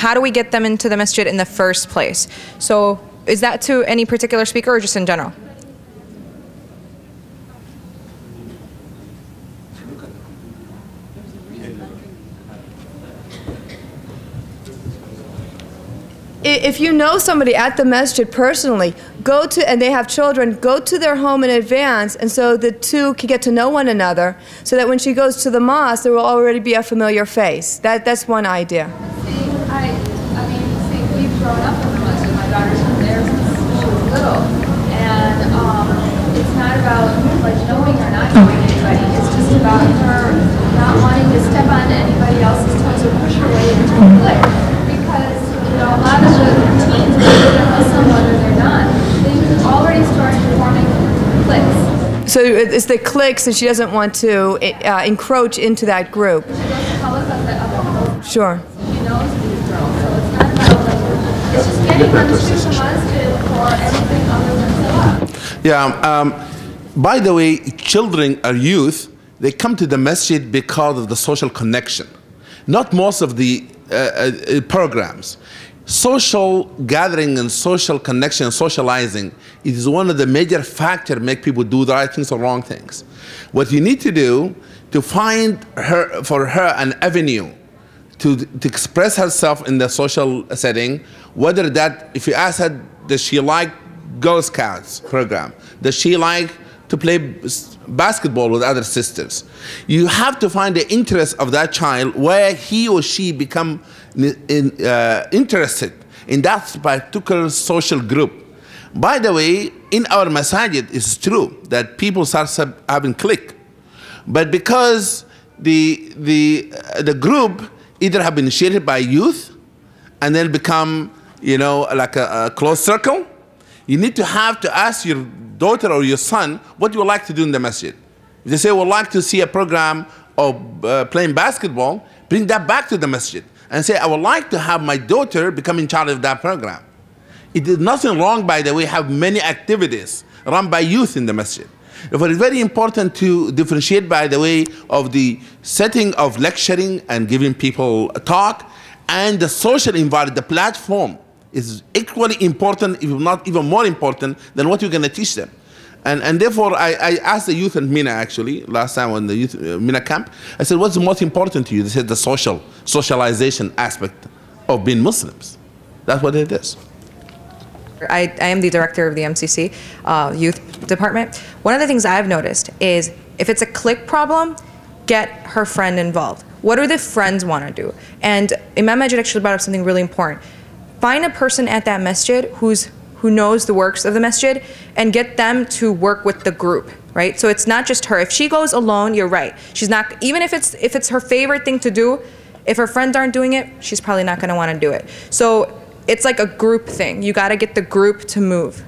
how do we get them into the masjid in the first place? So is that to any particular speaker or just in general? If you know somebody at the masjid personally, go to, and they have children, go to their home in advance, and so the two can get to know one another, so that when she goes to the mosque, there will already be a familiar face. That's one idea. I mean, we've grown up in the masjid. My daughter's been there since she was little, and it's not about like knowing or not knowing anybody. It's just about her not wanting to step on anybody else's toes or push her way into a clique. Because a lot of the teens, whether they're Muslim, whether they're not, they've already started forming cliques. So it's the cliques, and she doesn't want to encroach into that group. She goes to Holocaust at other Sure. She knows these girls, so it's not about like, it's just getting on the streets of masjid for everything other than salah. Yeah, by the way, children or youth, they come to the masjid because of the social connection, not most of the programs. Social gathering and social connection, socializing, is one of the major factors make people do the right things or wrong things. What you need to do to find for her an avenue to express herself in the social setting, whether that, if you ask her, does she like Girl Scouts program? Does she like to play basketball with other sisters? You have to find the interest of that child where he or she become interested in that particular social group. By the way, in our masajid, it's true that people start having clique, but because the group either have been initiated by youth and then become, you know, like a close circle, you need to ask your daughter or your son what you would like to do in the masjid. If they say, we'd like to see a program of playing basketball, bring that back to the masjid and say, I would like to have my daughter become in charge of that program. It is nothing wrong, by the way, have many activities run by youth in the masjid. But it's very important to differentiate, by the way, of the setting of lecturing and giving people a talk, and the social environment, the platform is equally important, if not even more important, than what you're going to teach them. And therefore, I asked the youth in Mina, actually, last time on the youth Mina camp, I said, what's the most important to you? They said the socialization aspect of being Muslims. That's what it is. I am the director of the MCC youth department. One of the things I've noticed is if it's a clique problem, get her friend involved. What do the friends want to do? And Imam Magid actually brought up something really important. Find a person at that masjid who knows the works of the masjid and get them to work with the group, right? So it's not just her. If she goes alone, you're right. She's not, even if it's her favorite thing to do, if her friends aren't doing it, she's probably not going to want to do it. So it's like a group thing. You got to get the group to move.